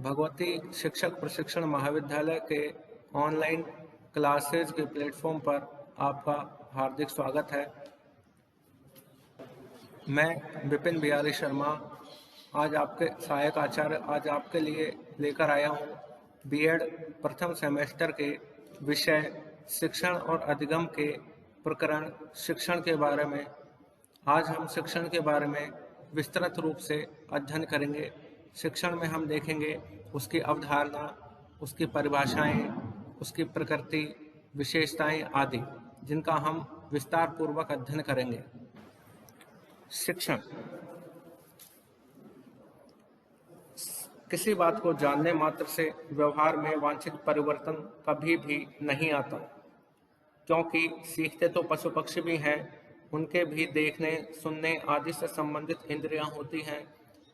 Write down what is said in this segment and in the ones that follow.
भगवती शिक्षक प्रशिक्षण महाविद्यालय के ऑनलाइन क्लासेज के प्लेटफॉर्म पर आपका हार्दिक स्वागत है। मैं विपिन बिहारी शर्मा आज आपके सहायक आचार्य आज आपके लिए लेकर आया हूँ बीएड प्रथम सेमेस्टर के विषय शिक्षण और अधिगम के प्रकरण शिक्षण के बारे में। आज हम शिक्षण के बारे में विस्तृत रूप से अध्ययन करेंगे। शिक्षण में हम देखेंगे उसकी अवधारणा, उसकी परिभाषाएं, उसकी प्रकृति, विशेषताएं आदि, जिनका हम विस्तार पूर्वक अध्ययन करेंगे। शिक्षण किसी बात को जानने मात्र से व्यवहार में वांछित परिवर्तन कभी भी नहीं आता, क्योंकि सीखते तो पशु पक्षी भी हैं, उनके भी देखने, सुनने आदि से संबंधित इंद्रियां होती हैं,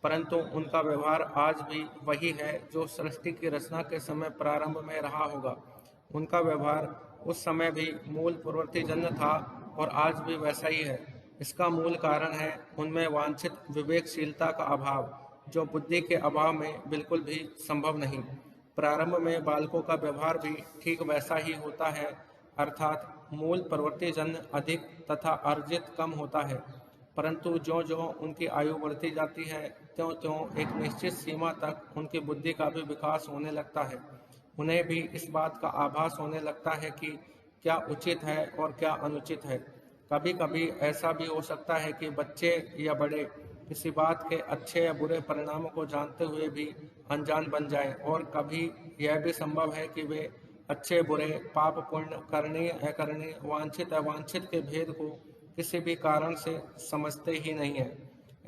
परंतु उनका व्यवहार आज भी वही है जो सृष्टि की रचना के समय प्रारंभ में रहा होगा। उनका व्यवहार उस समय भी मूल प्रवृत्तिजन्य था और आज भी वैसा ही है। इसका मूल कारण है उनमें वांछित विवेकशीलता का अभाव, जो बुद्धि के अभाव में बिल्कुल भी संभव नहीं। प्रारंभ में बालकों का व्यवहार भी ठीक वैसा ही होता है, अर्थात मूल प्रवृत्तिजन्य अधिक तथा अर्जित कम होता है, परंतु जो जो उनकी आयु बढ़ती जाती है त्यों त्यों एक निश्चित सीमा तक उनकी बुद्धि का भी विकास होने लगता है। उन्हें भी इस बात का आभास होने लगता है कि क्या उचित है और क्या अनुचित है। कभी कभी ऐसा भी हो सकता है कि बच्चे या बड़े किसी बात के अच्छे या बुरे परिणामों को जानते हुए भी अनजान बन जाए, और कभी यह भी संभव है कि वे अच्छे बुरे, पाप पुण्य, करणीय अकरणीय, वांछित अवांछित के भेद को किसी भी कारण से समझते ही नहीं है।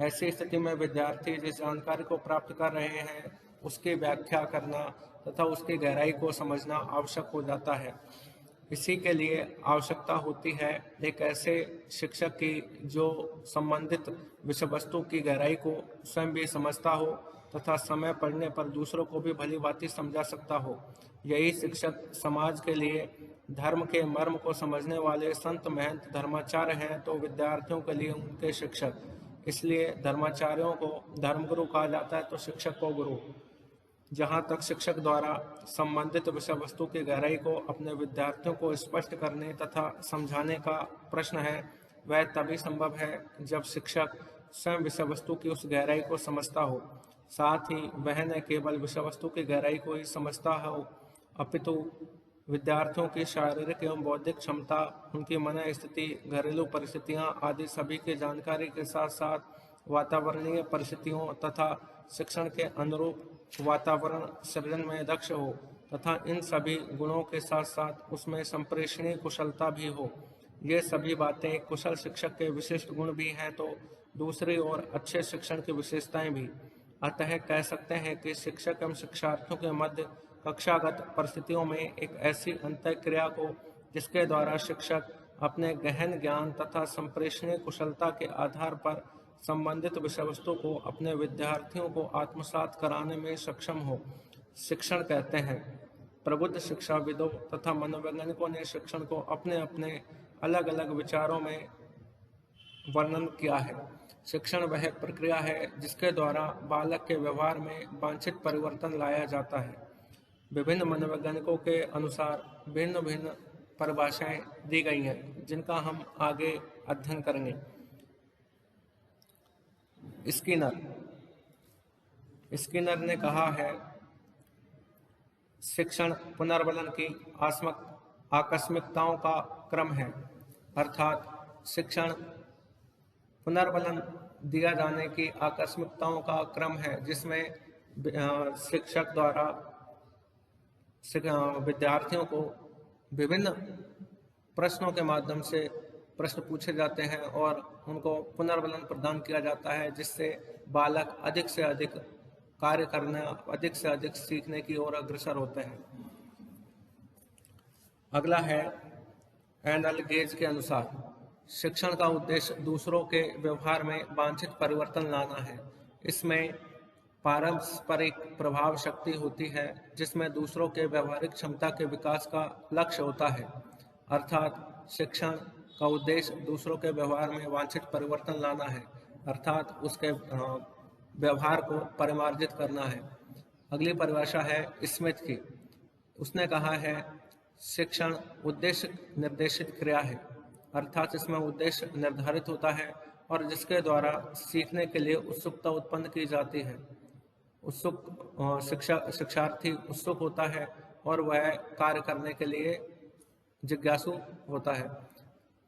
ऐसी स्थिति में विद्यार्थी जिस जानकारी को प्राप्त कर रहे हैं उसकी व्याख्या करना तथा उसकी गहराई को समझना आवश्यक हो जाता है। इसी के लिए आवश्यकता होती है एक ऐसे शिक्षक की जो संबंधित विषय वस्तु की गहराई को स्वयं भी समझता हो तथा समय पड़ने पर दूसरों को भी भली भांति समझा सकता हो। यही शिक्षक समाज के लिए धर्म के मर्म को समझने वाले संत महंत धर्माचार्य हैं, तो विद्यार्थियों के लिए उनके शिक्षक। इसलिए धर्माचार्यों को धर्मगुरु कहा जाता है, तो शिक्षक को गुरु। जहाँ तक शिक्षक द्वारा संबंधित विषय वस्तु की गहराई को अपने विद्यार्थियों को स्पष्ट करने तथा समझाने का प्रश्न है, वह तभी संभव है जब शिक्षक स्वयं विषय वस्तु की उस गहराई को समझता हो। साथ ही वह न केवल विषय वस्तु की गहराई को ही समझता हो, अपितु विद्यार्थियों की शारीरिक एवं बौद्धिक क्षमता, उनकी मन स्थिति, घरेलू परिस्थितियां आदि सभी की जानकारी के साथ साथ वातावरणीय परिस्थितियों तथा शिक्षण के अनुरूप वातावरण सृजन में दक्ष हो तथा इन सभी गुणों के साथ साथ उसमें संप्रेषणीय कुशलता भी हो। ये सभी बातें कुशल शिक्षक के विशिष्ट गुण भी हैं, तो दूसरी ओर अच्छे शिक्षण की विशेषताएं भी। अतः कह सकते हैं कि शिक्षक एवं शिक्षार्थियों के मध्य कक्षागत परिस्थितियों में एक ऐसी अंतःक्रिया को जिसके द्वारा शिक्षक अपने गहन ज्ञान तथा संप्रेषणीय कुशलता के आधार पर संबंधित विषय वस्तु को अपने विद्यार्थियों को आत्मसात कराने में सक्षम हो, शिक्षण कहते हैं। प्रबुद्ध शिक्षाविदों तथा मनोवैज्ञानिकों ने शिक्षण को अपने अपने अलग अलग विचारों में वर्णन किया है। शिक्षण वह प्रक्रिया है जिसके द्वारा बालक के व्यवहार में वांछित परिवर्तन लाया जाता है। विभिन्न मनोवैज्ञानिकों के अनुसार भिन्न भिन्न परिभाषाएं दी गई हैं, जिनका हम आगे अध्ययन करेंगे। स्किनर ने कहा है, शिक्षण पुनर्बलन की आकस्मिकताओं का क्रम है, अर्थात शिक्षण पुनर्बलन दिया जाने की आकस्मिकताओं का क्रम है, जिसमें शिक्षक द्वारा विद्यार्थियों को विभिन्न प्रश्नों के माध्यम से प्रश्न पूछे जाते हैं और उनको पुनर्बलन प्रदान किया जाता है, जिससे बालक अधिक से अधिक कार्य करने, अधिक से अधिक सीखने की ओर अग्रसर होते हैं। अगला है एनल गेज के अनुसार शिक्षण का उद्देश्य दूसरों के व्यवहार में वांछित परिवर्तन लाना है। इसमें पारस्परिक प्रभाव शक्ति होती है, जिसमें दूसरों के व्यवहारिक क्षमता के विकास का लक्ष्य होता है। अर्थात शिक्षण का उद्देश्य दूसरों के व्यवहार में वांछित परिवर्तन लाना है, अर्थात उसके व्यवहार को परिमार्जित करना है। अगली परिभाषा है स्मिथ की। उसने कहा है शिक्षण उद्देश्य निर्देशित क्रिया है, अर्थात इसमें उद्देश्य निर्धारित होता है और जिसके द्वारा सीखने के लिए उत्सुकता उत्पन्न की जाती है। शिक्षार्थी उत्सुक होता है और वह कार्य करने के लिए जिज्ञासु होता है।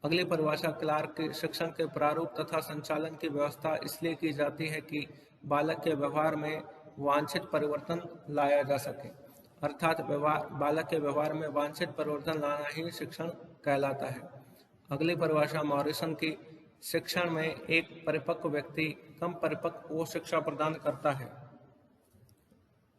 अगली परिभाषा क्लार्क के शिक्षण के प्रारूप तथा संचालन की व्यवस्था इसलिए की जाती है कि बालक के व्यवहार में वांछित परिवर्तन लाया जा सके, अर्थात बालक के व्यवहार में वांछित परिवर्तन लाना ही शिक्षण कहलाता है। अगली परिभाषा मॉरिसन की शिक्षण में एक परिपक्व व्यक्ति कम परिपक्व को शिक्षा प्रदान करता है,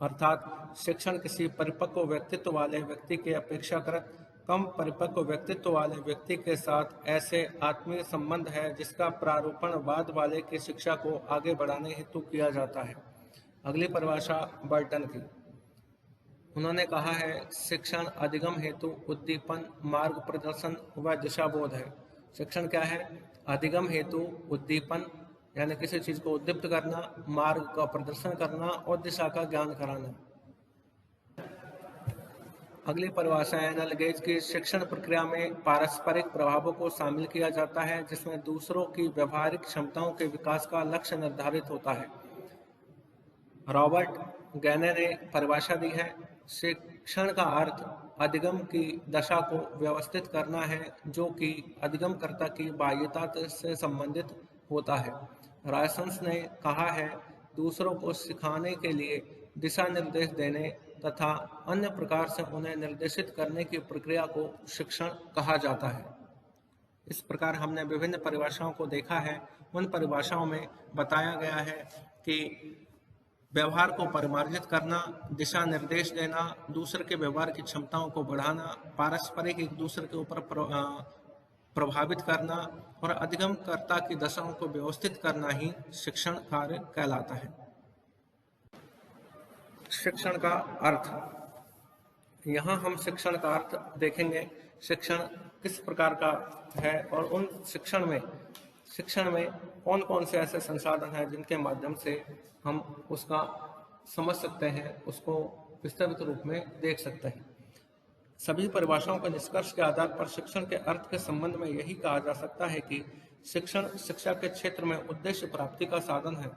अर्थात शिक्षण किसी परिपक्व व्यक्तित्व वाले व्यक्ति के अपेक्षाकृत कम परिपक्व व्यक्तित्व वाले व्यक्ति के साथ ऐसे आत्मीय संबंध है जिसका प्रारूपण बाद वाले की शिक्षा को आगे बढ़ाने हेतु किया जाता है। अगली परिभाषा बर्टन की। उन्होंने कहा है शिक्षण अधिगम हेतु उद्दीपन, मार्ग प्रदर्शन व दिशाबोध है। शिक्षण क्या है? अधिगम हेतु उद्दीपन यानी किसी चीज को उद्दीप्त करना, मार्ग का प्रदर्शन करना और दिशा का ज्ञान कराना। अगली परिभाषा है एनल गेज की। शिक्षण प्रक्रिया में पारस्परिक प्रभावों को शामिल किया जाता है जिसमें दूसरों की व्यवहारिक क्षमताओं के विकास का लक्ष्य निर्धारित होता है। रॉबर्ट गैने ने परिभाषा दी है शिक्षण का अर्थ अधिगम की दशा को व्यवस्थित करना है जो कि अधिगमकर्ता की बाह्यता से संबंधित होता है। रायसंस ने कहा है दूसरों को सिखाने के लिए दिशा निर्देश देने तथा अन्य प्रकार से उन्हें निर्देशित करने की प्रक्रिया को शिक्षण कहा जाता है। इस प्रकार हमने विभिन्न परिभाषाओं को देखा है। उन परिभाषाओं में बताया गया है कि व्यवहार को परिमार्जित करना, दिशा निर्देश देना, दूसरे के व्यवहार की क्षमताओं को बढ़ाना, पारस्परिक एक दूसरे के ऊपर प्रभावित करना और अधिगमकर्ता की दशाओं को व्यवस्थित करना ही शिक्षण कार्य कहलाता है। शिक्षण का अर्थ। यहाँ हम शिक्षण का अर्थ देखेंगे, शिक्षण किस प्रकार का है और उन शिक्षण में कौन कौन से ऐसे संसाधन हैं जिनके माध्यम से हम उसका समझ सकते हैं, उसको विस्तृत रूप में देख सकते हैं। सभी परिभाषाओं के निष्कर्ष के आधार पर शिक्षण के अर्थ के संबंध में यही कहा जा सकता है कि शिक्षण शिक्षा के क्षेत्र में उद्देश्य प्राप्ति का साधन है।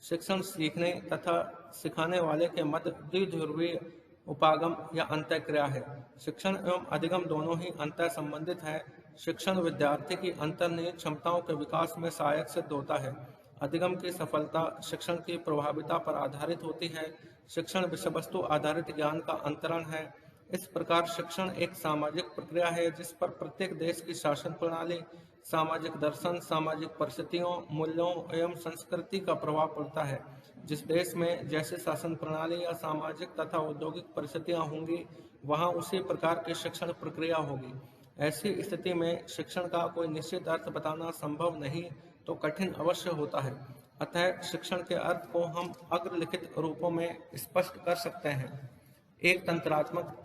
शिक्षण सीखने तथा सिखाने वाले के मध्य द्विध्रुवीय उपागम या अंतःक्रिया है। शिक्षण एवं अधिगम दोनों ही अंतः संबंधित है। शिक्षण विद्यार्थी की अंतर्निहित क्षमताओं के विकास में सहायक सिद्ध होता है। अधिगम की सफलता शिक्षण की प्रभाविता पर आधारित होती है। शिक्षण विषय वस्तु आधारित ज्ञान का अंतरण है। इस प्रकार शिक्षण एक सामाजिक प्रक्रिया है जिस पर प्रत्येक देश की शासन प्रणाली, सामाजिक दर्शन, सामाजिक परिस्थितियों, मूल्यों एवं संस्कृति का प्रभाव पड़ता है। जिस देश में जैसे शासन प्रणाली या सामाजिक तथा औद्योगिक परिस्थितियां होंगी वहां उसी प्रकार की शिक्षण प्रक्रिया होगी। ऐसी स्थिति में शिक्षण का कोई निश्चित अर्थ बताना संभव नहीं तो कठिन अवश्य होता है। अतः शिक्षण के अर्थ को हम अग्रलिखित रूपों में स्पष्ट कर सकते हैं। एक तंत्रात्मक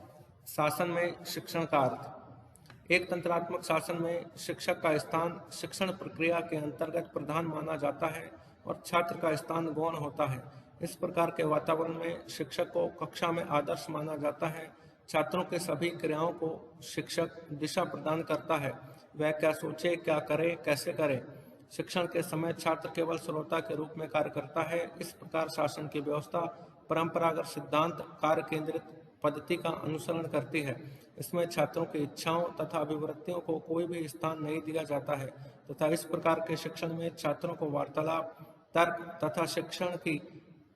शासन में शिक्षण का अर्थ। एक तंत्रात्मक शासन में शिक्षक का स्थान शिक्षण प्रक्रिया के अंतर्गत प्रधान माना जाता है और छात्र का स्थान गौण होता है। इस प्रकार के वातावरण में शिक्षक को कक्षा में आदर्श माना जाता है। छात्रों के सभी क्रियाओं को शिक्षक दिशा प्रदान करता है। वह क्या सोचे, क्या करे, कैसे करे। शिक्षण के समय छात्र केवल श्रोता के रूप में कार्य करता है। इस प्रकार शासन की व्यवस्था परंपरागत सिद्धांत कार्य केंद्रित पद्धति का अनुसरण करती है। इसमें छात्रों की इच्छाओं तथा अभिवृत्तियों को कोई भी स्थान नहीं दिया जाता है तथा इस प्रकार के शिक्षण में छात्रों को वार्तालाप, तर्क तथा शिक्षण की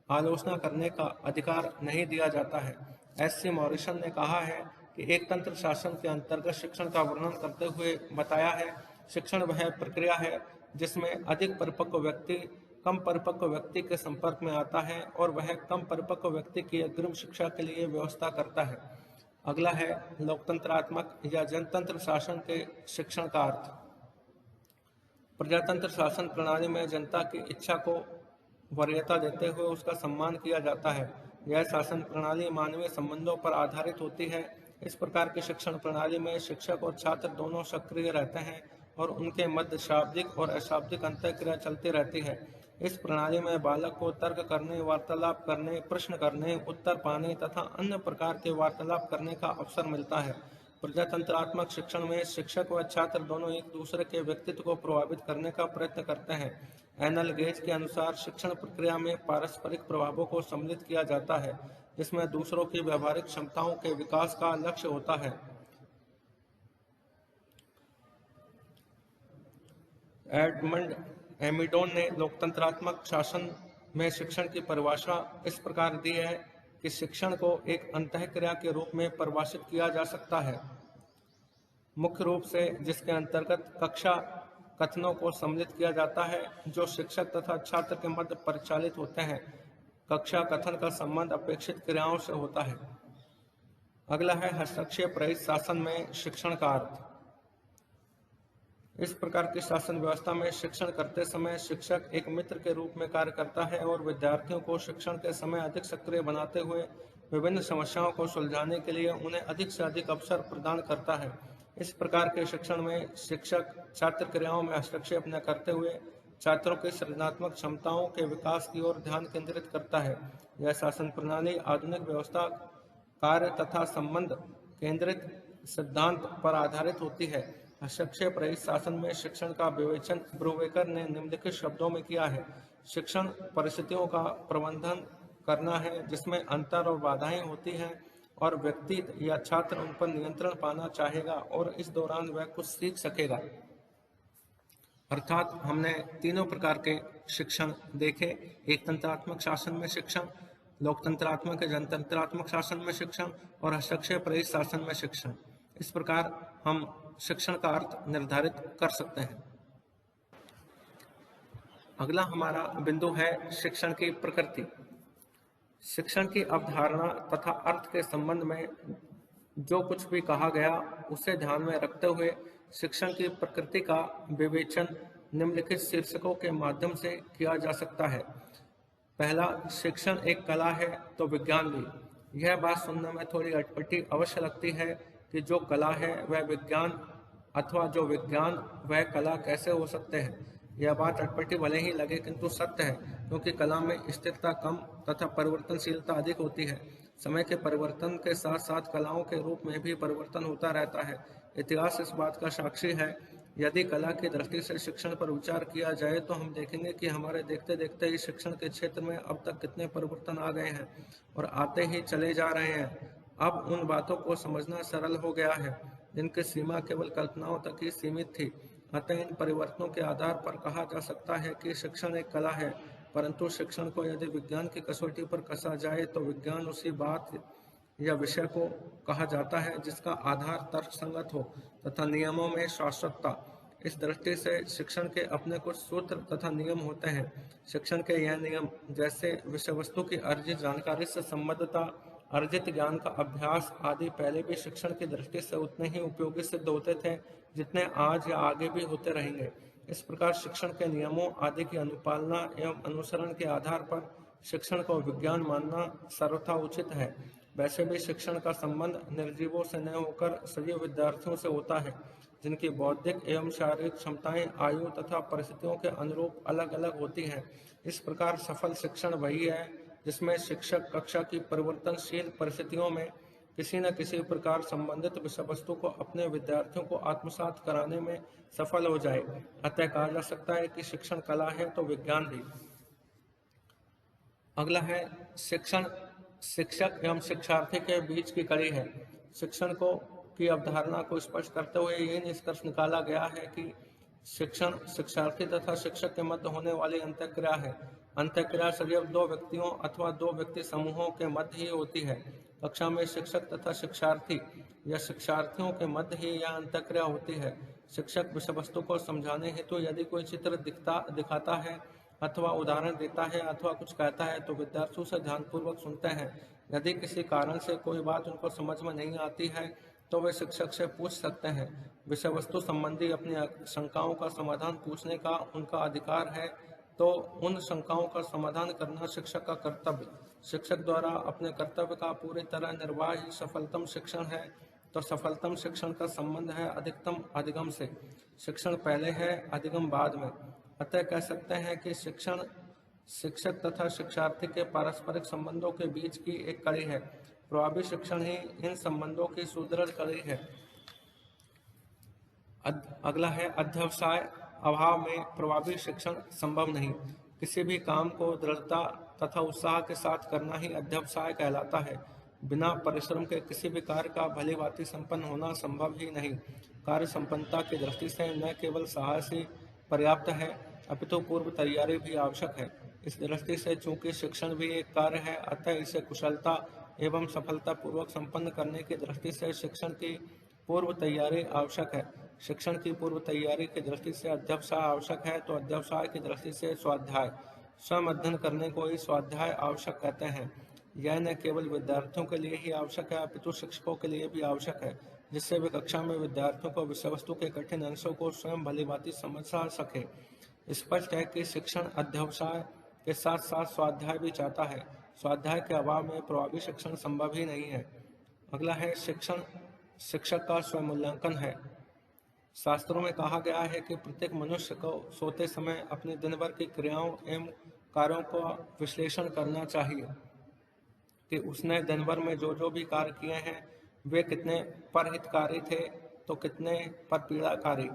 आलोचना करने का अधिकार नहीं दिया जाता है। एस.सी. मॉरिसन ने कहा है कि एक तंत्र शासन के अंतर्गत शिक्षण का वर्णन करते हुए बताया है शिक्षण वह प्रक्रिया है जिसमें अधिक परिपक्व व्यक्ति कम परिपक्व व्यक्ति के संपर्क में आता है और वह कम परिपक्व व्यक्ति की अग्रिम शिक्षा के लिए व्यवस्था करता है। अगला है लोकतंत्रात्मक या जनतंत्र शासन के शिक्षण का अर्थ। प्रजातंत्र शासन प्रणाली में जनता की इच्छा को वरीयता देते हुए उसका सम्मान किया जाता है। यह शासन प्रणाली मानवीय संबंधों पर आधारित होती है। इस प्रकार की शिक्षण प्रणाली में शिक्षक और छात्र दोनों सक्रिय रहते हैं और उनके मध्य शाब्दिक और अशाब्दिक अंतःक्रिया चलती रहती है। इस प्रणाली में बालक को तर्क करने, वार्तालाप करने, प्रश्न करने, उत्तर पाने तथा अन्य प्रकार के वार्तालाप करने का अवसर मिलता है। प्रजातंत्रात्मक शिक्षण में शिक्षक व छात्र दोनों एक दूसरे के व्यक्तित्व को प्रभावित करने का प्रयत्न करते हैं। एनल गेज के अनुसार शिक्षण प्रक्रिया में पारस्परिक प्रभावों को सम्मिलित किया जाता है, जिसमें दूसरों की व्यावहारिक क्षमताओं के विकास का लक्ष्य होता है। एडमंड एमिडोन ने लोकतंत्रात्मक शासन में शिक्षण की परिभाषा इस प्रकार दी है कि शिक्षण को एक अंतःक्रिया के रूप में परिभाषित किया जा सकता है, मुख्य रूप से जिसके अंतर्गत कक्षा कथनों को सम्मिलित किया जाता है जो शिक्षक तथा छात्र के मध्य परिचालित होते हैं। कक्षा कथन का संबंध अपेक्षित क्रियाओं से होता है। अगला है हस्तक्षेप रहित शासन में शिक्षण का अर्थ। इस प्रकार की शासन व्यवस्था में शिक्षण करते समय शिक्षक एक मित्र के रूप में कार्य करता है और विद्यार्थियों को शिक्षण के समय अधिक सक्रिय बनाते हुए विभिन्न समस्याओं को सुलझाने के लिए उन्हें अधिक से अधिक अवसर प्रदान करता है। इस प्रकार के शिक्षण में शिक्षक छात्र क्रियाओं में हस्तक्षेप न करते हुए छात्रों की सृजनात्मक क्षमताओं के विकास की ओर ध्यान केंद्रित करता है। यह शासन प्रणाली आधुनिक व्यवस्था कार्य तथा संबंध केंद्रित सिद्धांत पर आधारित होती है। हस्तक्षेप रहित शासन में शिक्षण का विवेचन ब्रूवेकर ने निम्नलिखित शब्दों में किया है। शिक्षण परिस्थितियों का प्रबंधन करना है जिसमें अंतर और बाधाएं होती हैं और व्यक्ति या छात्र उन पर नियंत्रण पाना चाहेगा और इस दौरान वह कुछ सीख सकेगा। अर्थात हमने तीनों प्रकार के शिक्षण देखे, एक तंत्रात्मक शासन में शिक्षण, लोकतंत्रात्मक या जनतंत्रात्मक शासन में शिक्षण और हस्तक्षेप रहित शासन में शिक्षण। इस प्रकार हम शिक्षण का अर्थ निर्धारित कर सकते हैं। अगला हमारा बिंदु है शिक्षण की प्रकृति। शिक्षण की अवधारणा तथा अर्थ के संबंध में जो कुछ भी कहा गया उसे ध्यान में रखते हुए शिक्षण की प्रकृति का विवेचन निम्नलिखित शीर्षकों के माध्यम से किया जा सकता है। पहला, शिक्षण एक कला है तो विज्ञान भी। यह बात सुनने में थोड़ी अटपटी अवश्य लगती है कि जो कला है वह विज्ञान अथवा जो विज्ञान वह कला कैसे हो सकते हैं। यह बात अटपटी भले ही लगे किंतु सत्य है, क्योंकि कला में स्थिरता कम तथा परिवर्तनशीलता अधिक होती है। समय के परिवर्तन के साथ साथ कलाओं के रूप में भी परिवर्तन होता रहता है। इतिहास इस बात का साक्षी है। यदि कला की दृष्टि से शिक्षण पर विचार किया जाए तो हम देखेंगे कि हमारे देखते देखते ही शिक्षण के क्षेत्र में अब तक कितने परिवर्तन आ गए हैं और आते ही चले जा रहे हैं। अब उन बातों को समझना सरल हो गया है जिनकी सीमा केवल कल्पनाओं तक ही सीमित थी। अतः इन परिवर्तनों के आधार पर कहा जा सकता है कि शिक्षण एक कला है, परंतु शिक्षण को यदि विज्ञान की कसौटी पर कसा जाए तो विज्ञान उसी बात या विषय को कहा जाता है जिसका आधार तर्कसंगत हो तथा नियमों में शाश्वतता। इस दृष्टि से शिक्षण के अपने कुछ सूत्र तथा नियम होते हैं। शिक्षण के यह नियम जैसे विषय वस्तु की अर्जित जानकारी से संबद्धता, अर्जित ज्ञान का अभ्यास आदि पहले भी शिक्षण की दृष्टि से उतने ही उपयोगी सिद्ध होते थे जितने आज या आगे भी होते रहेंगे। इस प्रकार शिक्षण के नियमों आदि की अनुपालना एवं अनुसरण के आधार पर शिक्षण को विज्ञान मानना सर्वथा उचित है। वैसे भी शिक्षण का संबंध निर्जीवों से न होकर सजीव विद्यार्थियों से होता है, जिनकी बौद्धिक एवं शारीरिक क्षमताएं आयु तथा परिस्थितियों के अनुरूप अलग अलग होती हैं। इस प्रकार सफल शिक्षण वही है जिसमें शिक्षक कक्षा की परिवर्तनशील परिस्थितियों में किसी न किसी प्रकार संबंधित विषय वस्तु को अपने विद्यार्थियों को आत्मसात कराने में सफल हो जाए। अतः कहा जा सकता है कि शिक्षण कला है तो विज्ञान भी। अगला है शिक्षण शिक्षक एवं शिक्षार्थी के बीच की कड़ी है। शिक्षण को की अवधारणा को स्पष्ट करते हुए ये निष्कर्ष निकाला गया है कि शिक्षण शिक्षार्थी तथा शिक्षक के मध्य होने वाली अंतःक्रिया है। अंतःक्रिया सदैव दो व्यक्तियों अथवा दो व्यक्ति समूहों के मध्य ही होती है। कक्षा में शिक्षक तथा शिक्षार्थी या शिक्षार्थियों के मध्य ही यह अंतःक्रिया होती है। शिक्षक विषय वस्तु को समझाने हेतु यदि कोई चित्र दिखाता है अथवा उदाहरण देता है अथवा कुछ कहता है तो विद्यार्थी उसे ध्यानपूर्वक सुनते हैं। यदि किसी कारण से कोई बात उनको समझ में नहीं आती है तो वे शिक्षक से पूछ सकते हैं। विषय वस्तु संबंधी अपनी शंकाओं का समाधान पूछने का उनका अधिकार है, तो उन शंकाओं का समाधान करना शिक्षक का कर्तव्य। शिक्षक द्वारा अपने कर्तव्य का पूरी तरह निर्वाह ही सफलतम शिक्षण है। तो सफलतम शिक्षण का संबंध है अधिकतम अधिगम से। शिक्षण पहले है, अधिगम बाद में। अतः कह सकते हैं कि शिक्षण शिक्षक तथा शिक्षार्थी के पारस्परिक संबंधों के बीच की एक कड़ी है। प्रभावी शिक्षण ही इन संबंधों की सुदृढ़ कड़ी है। अगला है अध्यवसाय अभाव में प्रभावी शिक्षण संभव नहीं। किसी भी काम को दृढ़ता तथा उत्साह के साथ करना ही अध्यवसाय कहलाता है। बिना परिश्रम के किसी भी कार्य का भलीभांति संपन्न होना संभव ही नहीं। कार्य संपन्नता की दृष्टि से न केवल साहस ही पर्याप्त है, अपितु पूर्व तैयारी भी आवश्यक है। इस दृष्टि से चूंकि शिक्षण भी एक कार्य है, अतः इसे कुशलता एवं सफलतापूर्वक संपन्न करने की दृष्टि से शिक्षण की पूर्व तैयारी आवश्यक है। शिक्षण की पूर्व तैयारी की दृष्टि से अध्यवसाय आवश्यक है, तो अध्यवसाय की दृष्टि से स्वाध्याय, स्वयं अध्ययन करने को ही स्वाध्याय आवश्यक कहते हैं। यह न केवल विद्यार्थियों के लिए ही आवश्यक है, अपितु शिक्षकों के लिए भी आवश्यक है, जिससे वे कक्षा में विद्यार्थियों को विषय वस्तु के कठिन अंशों को स्वयं भलीभांति समझ सके। स्पष्ट है कि शिक्षण अध्यवसाय के साथ साथ स्वाध्याय भी चाहता है। स्वाध्याय के अभाव में प्रभावी शिक्षण संभव ही नहीं है। अगला है शिक्षण शिक्षक का स्वमूल्यांकन है। शास्त्रों में कहा गया है कि प्रत्येक मनुष्य को सोते समय अपने दिन भर की क्रियाओं एवं कार्यों का विश्लेषण करना चाहिए कि उसने दिन भर में जो जो भी कार्य किए हैं वे कितने परहितकारी थे तो कितने पर पीड़ाकारी।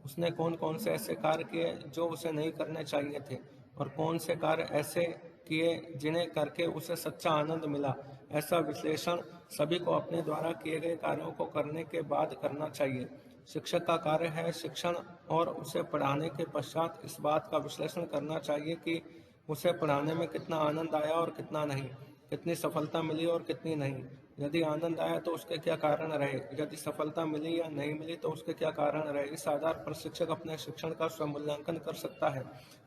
उसने कौन कौन से ऐसे कार्य किए जो उसे नहीं करने चाहिए थे और कौन से कार्य ऐसे किए जिन्हें करके उसे सच्चा आनंद मिला। ऐसा विश्लेषण सभी को अपने द्वारा किए गए कार्यों को करने के बाद करना चाहिए। शिक्षक का कार्य है शिक्षण और उसे पढ़ाने के पश्चात इस बात का विश्लेषण करना चाहिए कि उसे पढ़ाने में कितना आनंद आया और कितना नहीं, कितनी सफलता मिली और कितनी नहीं। यदि आनंद आया तो उसके क्या कारण रहे, यदि सफलता मिली या नहीं मिली तो उसके क्या कारण रहे। इस आधार पर शिक्षक अपने शिक्षण का स्वमूल्यांकन कर सकता है।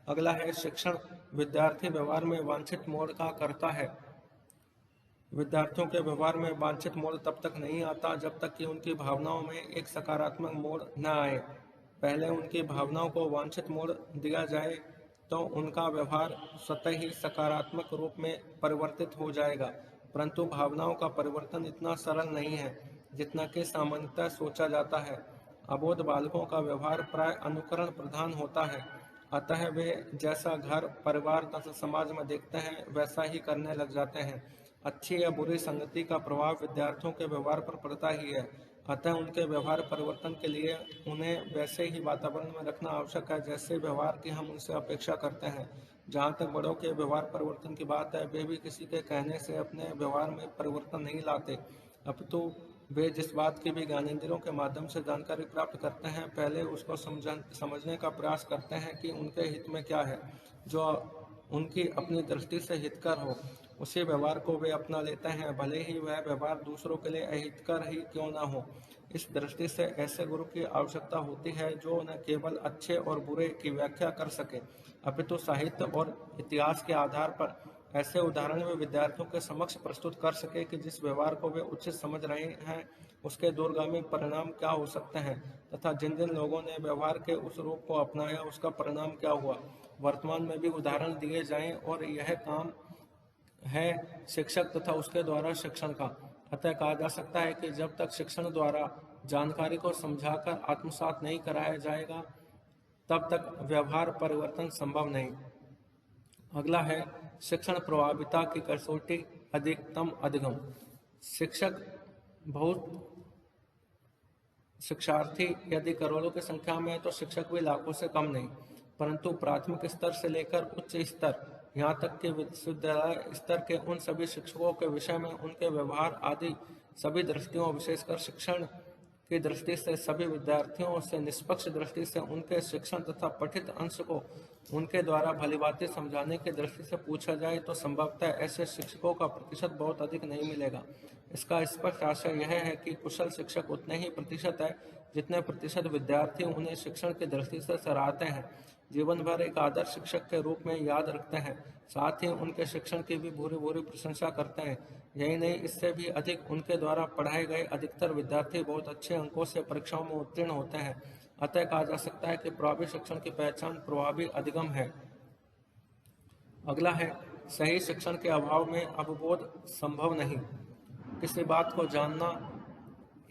अगला है शिक्षण विद्यार्थी व्यवहार में वांछित मोड़ का करता है। विद्यार्थियों के व्यवहार में वांछित मोड़ तब तक नहीं आता जब तक कि उनकी भावनाओं में एक सकारात्मक मोड़ न आए। पहले उनकी भावनाओं को वांछित मोड़ दिया जाए तो उनका व्यवहार स्वतः ही सकारात्मक रूप में परिवर्तित हो जाएगा। परंतु भावनाओं का परिवर्तन इतना सरल नहीं है जितना कि सामान्यतः सोचा जाता है। अबोध बालकों का व्यवहार प्राय अनुकरण प्रधान होता है, अतः वे जैसा घर परिवार तथा समाज में देखते हैं वैसा ही करने लग जाते हैं। अच्छी या बुरी संगति का प्रभाव विद्यार्थियों के व्यवहार पर पड़ता ही है, अतः उनके व्यवहार परिवर्तन के लिए उन्हें वैसे ही वातावरण में रखना आवश्यक है जैसे व्यवहार की हम उनसे अपेक्षा करते हैं। जहाँ तक बड़ों के व्यवहार परिवर्तन की बात है, वे भी किसी के कहने से अपने व्यवहार में परिवर्तन नहीं लाते, अपितु वे जिस बात की भी ज्ञानेंद्रियों के माध्यम से जानकारी प्राप्त करते हैं पहले उसको समझने का प्रयास करते हैं कि उनके हित में क्या है। जो उनकी अपनी दृष्टि से हितकर हो उसी व्यवहार को वे अपना लेते हैं, भले ही वह व्यवहार दूसरों के लिए अहितकर ही क्यों न हो। इस दृष्टि से ऐसे गुरु की आवश्यकता होती है जो न केवल अच्छे और बुरे की व्याख्या कर सके, अपितु साहित्य और इतिहास के आधार पर ऐसे उदाहरण वे विद्यार्थियों के समक्ष प्रस्तुत कर सके कि जिस व्यवहार को वे उचित समझ रहे हैं उसके दूरगामी परिणाम क्या हो सकते हैं तथा जिन जिन लोगों ने व्यवहार के उस रूप को अपनाया उसका परिणाम क्या हुआ। वर्तमान में भी उदाहरण दिए जाएं और यह काम है शिक्षक तथा उसके द्वारा शिक्षण का। अतः कहा जा सकता है कि जब तक शिक्षण द्वारा जानकारी को समझाकर आत्मसात नहीं कराया जाएगा तब तक व्यवहार परिवर्तन संभव नहीं। अगला है शिक्षण प्रभाविता की कसौटी अधिकतम अधिगम। शिक्षक बहुत शिक्षार्थी यदि करोड़ों की संख्या में है तो शिक्षक भी लाखों से कम नहीं, परंतु प्राथमिक स्तर से लेकर उच्च स्तर यहाँ तक कि विश्वविद्यालय स्तर के उन सभी शिक्षकों के विषय में उनके व्यवहार आदि सभी दृष्टियों विशेषकर शिक्षण की दृष्टि से सभी विद्यार्थियों से निष्पक्ष दृष्टि से उनके शिक्षण तथा पठित अंश को उनके द्वारा भलीभांति समझाने की दृष्टि से पूछा जाए तो संभवतः ऐसे शिक्षकों का प्रतिशत बहुत अधिक नहीं मिलेगा। इसका स्पष्ट आशय यह है कि कुशल शिक्षक उतने ही प्रतिशत है जितने प्रतिशत विद्यार्थी उन्हें शिक्षण की दृष्टि से सराहते हैं, जीवन भर एक आदर्श शिक्षक के रूप में याद रखते हैं, साथ ही उनके शिक्षण की भी भूरी भूरी प्रशंसा करते हैं। यही नहीं, इससे भी अधिक उनके द्वारा पढ़ाए गए अधिकतर विद्यार्थी बहुत अच्छे अंकों से परीक्षाओं में उत्तीर्ण होते हैं। अतः कहा जा सकता है कि प्रभावी शिक्षण की पहचान प्रभावी अधिगम है। अगला है सही शिक्षण के अभाव में अवबोध संभव नहीं। किसी बात को जानना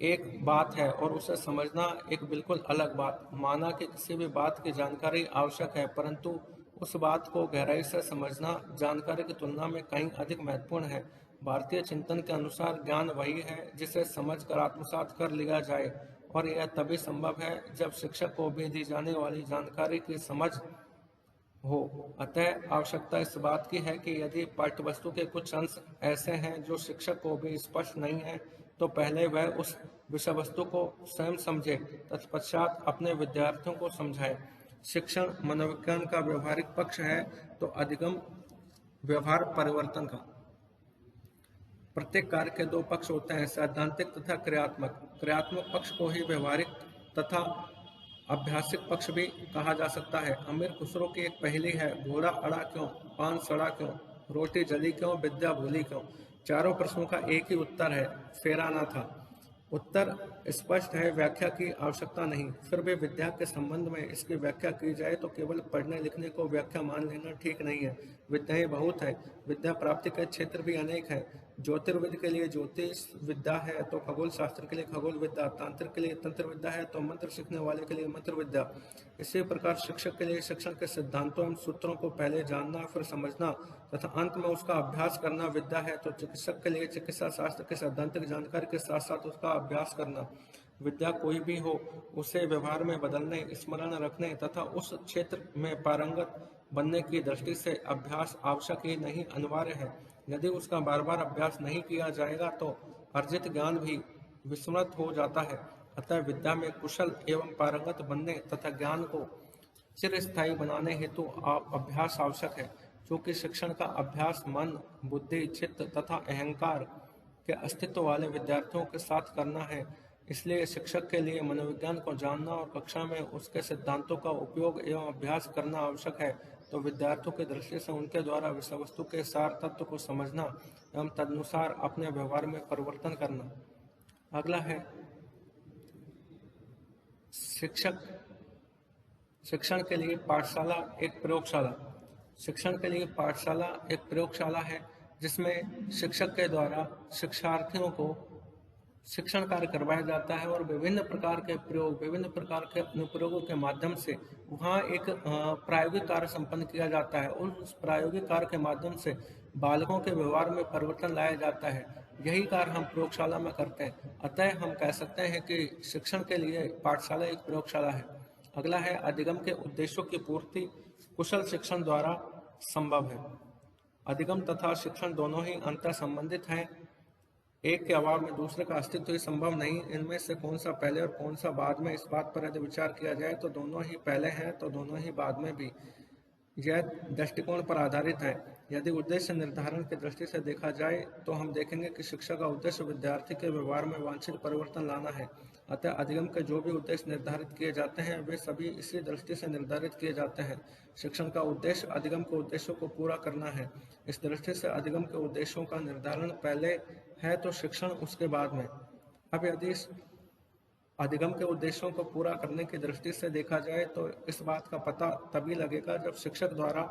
एक बात है और उसे समझना एक बिल्कुल अलग बात। माना कि किसी भी बात की जानकारी आवश्यक है, परंतु उस बात को गहराई से समझना जानकारी की तुलना में कहीं अधिक महत्वपूर्ण है। भारतीय चिंतन के अनुसार ज्ञान वही है जिसे समझकर आत्मसात कर लिया जाए, और यह तभी संभव है जब शिक्षक को भी दी जाने वाली जानकारी की समझ हो। अतः आवश्यकता इस बात की है कि यदि पाठ्यवस्तु के कुछ अंश ऐसे हैं जो शिक्षक को भी स्पष्ट नहीं है, तो पहले वह उस विषय वस्तु को स्वयं समझे, तत्पश्चात अपने विद्यार्थियों को समझाए। शिक्षण मनोविज्ञान का व्यवहारिक पक्ष है तो अधिगम व्यवहार परिवर्तन का। प्रत्येक कार्य के दो पक्ष होते हैं, सैद्धांतिक तथा क्रियात्मक। क्रियात्मक पक्ष को ही व्यवहारिक तथा अभ्यासिक पक्ष भी कहा जा सकता है। अमीर खुसरो की एक पहेली है, घोड़ा अड़ा क्यों, पान सड़ा क्यों, रोटी जली क्यों, विद्या भूली क्यों। चारों प्रश्नों का एक ही उत्तर है, फेरा ना था। उत्तर स्पष्ट है, व्याख्या की आवश्यकता नहीं। फिर भी विद्या के संबंध में इसकी व्याख्या की जाए तो केवल पढ़ने लिखने को व्याख्या मान लेना ठीक नहीं है। विद्याएं बहुत है, विद्या प्राप्ति के क्षेत्र भी अनेक हैं। ज्योतिर्विद के लिए ज्योतिष विद्या है तो खगोल शास्त्र के लिए खगोल विद्या, तांत्रिक के लिए तंत्र विद्या है तो मंत्र सीखने वाले के लिए मंत्र विद्या। इसी प्रकार शिक्षक के लिए शिक्षण के सिद्धांतों एवं सूत्रों को पहले जानना फिर समझना तथा अंत में उसका अभ्यास करना विद्या है, तो चिकित्सक के लिए चिकित्सा शास्त्र की सैद्धांतिक जानकारी के साथ साथ उसका अभ्यास करना विद्या कोई भी हो, उसे व्यवहार में बदलने, स्मरण रखने तथा उस क्षेत्र में पारंगत बनने की दृष्टि से अभ्यास आवश्यक ही नहीं, अनिवार्य है। यदि उसका बार बार अभ्यास नहीं किया जाएगा तो अर्जित ज्ञान भी विस्मृत हो जाता है। अतः विद्या में कुशल एवं पारंगत बनने तथा ज्ञान को चिरस्थायी बनाने हेतु अभ्यास आवश्यक है, क्योंकि शिक्षण का अभ्यास मन, बुद्धि, चित्त तथा अहंकार के अस्तित्व वाले विद्यार्थियों के साथ करना है। इसलिए शिक्षक के लिए मनोविज्ञान को जानना और कक्षा में उसके सिद्धांतों का उपयोग एवं अभ्यास करना आवश्यक है, तो विद्यार्थियों की दृष्टि से उनके द्वारा विषय वस्तु के सार तत्व को समझना एवं तदनुसार अपने व्यवहार में परिवर्तन करना। अगला है शिक्षण के लिए पाठशाला एक प्रयोगशाला। शिक्षण के लिए पाठशाला एक प्रयोगशाला है जिसमें शिक्षक के द्वारा शिक्षार्थियों को शिक्षण कार्य करवाया जाता है और विभिन्न प्रकार के अनुप्रयोगों के माध्यम से वहाँ एक प्रायोगिक कार्य संपन्न किया जाता है। उस प्रायोगिक कार्य के माध्यम से बालकों के व्यवहार में परिवर्तन लाया जाता है। यही कार्य हम प्रयोगशाला में करते हैं। अतः हम कह सकते हैं कि शिक्षण के लिए पाठशाला एक प्रयोगशाला है। अगला है अधिगम के उद्देश्यों की पूर्ति कुशल शिक्षण द्वारा संभव है। अधिगम तथा शिक्षण दोनों ही अंतर संबंधित हैं, एक के अभाव में दूसरे का अस्तित्व ही संभव नहीं। इनमें से कौन सा पहले और कौन सा बाद में, इस बात पर यदि विचार किया जाए तो दोनों ही पहले हैं तो दोनों ही बाद में भी। यह दृष्टिकोण पर आधारित है। यदि उद्देश्य निर्धारण की दृष्टि से देखा जाए तो हम देखेंगे कि शिक्षा का उद्देश्य विद्यार्थी के व्यवहार में वांछित परिवर्तन लाना है। अतः अधिगम के जो भी उद्देश्य निर्धारित किए जाते हैं वे सभी इसी दृष्टि से निर्धारित किए जाते हैं। शिक्षण का उद्देश्य अधिगम के उद्देश्यों को पूरा करना है। इस दृष्टि से अधिगम के उद्देश्यों का निर्धारण पहले है तो शिक्षण उसके बाद में। अब यदि इस अधिगम के उद्देश्यों को पूरा करने की दृष्टि से देखा जाए तो इस बात का पता तभी लगेगा जब शिक्षक द्वारा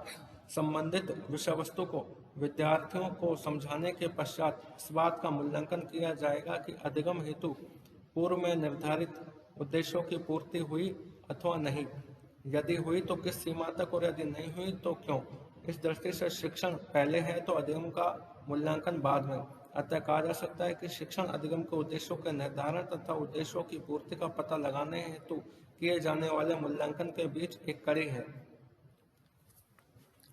संबंधित विषय वस्तु को विद्यार्थियों को समझाने के पश्चात इस बात का मूल्यांकन किया जाएगा कि अधिगम हेतु पूर्व में निर्धारित उद्देश्यों की पूर्ति हुई अथवा नहीं। यदि हुई तो किस सीमा तक और यदि नहीं हुई तो क्यों। इस दृष्टि से शिक्षण पहले है तो अधिगम का मूल्यांकन बाद में। अतः कहा जा सकता है कि शिक्षण अधिगम के उद्देश्यों के निर्धारण तथा उद्देश्यों की पूर्ति का पता लगाने हेतु किए जाने वाले मूल्यांकन के बीच एक कड़ी है।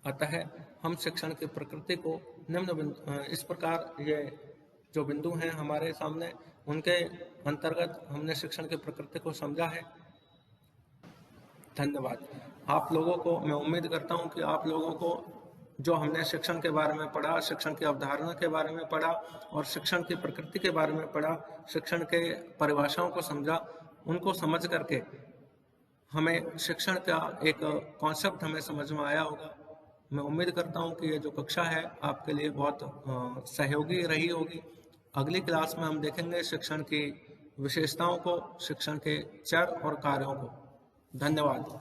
अतः हम शिक्षण की प्रकृति को इस प्रकार, ये जो बिंदु हैं हमारे सामने, उनके अंतर्गत हमने शिक्षण की प्रकृति को समझा है। धन्यवाद। आप लोगों को मैं उम्मीद करता हूं कि आप लोगों को जो हमने शिक्षण के बारे में पढ़ा, शिक्षण की अवधारणा के बारे में पढ़ा और शिक्षण की प्रकृति के बारे में पढ़ा, शिक्षण के परिभाषाओं को समझा, उनको समझ करके हमें शिक्षण का एक कॉन्सेप्ट हमें समझ में आया होगा। मैं उम्मीद करता हूं कि ये जो कक्षा है आपके लिए बहुत सहयोगी रही होगी। अगली क्लास में हम देखेंगे शिक्षण की विशेषताओं को, शिक्षण के चर और कार्यों को। धन्यवाद।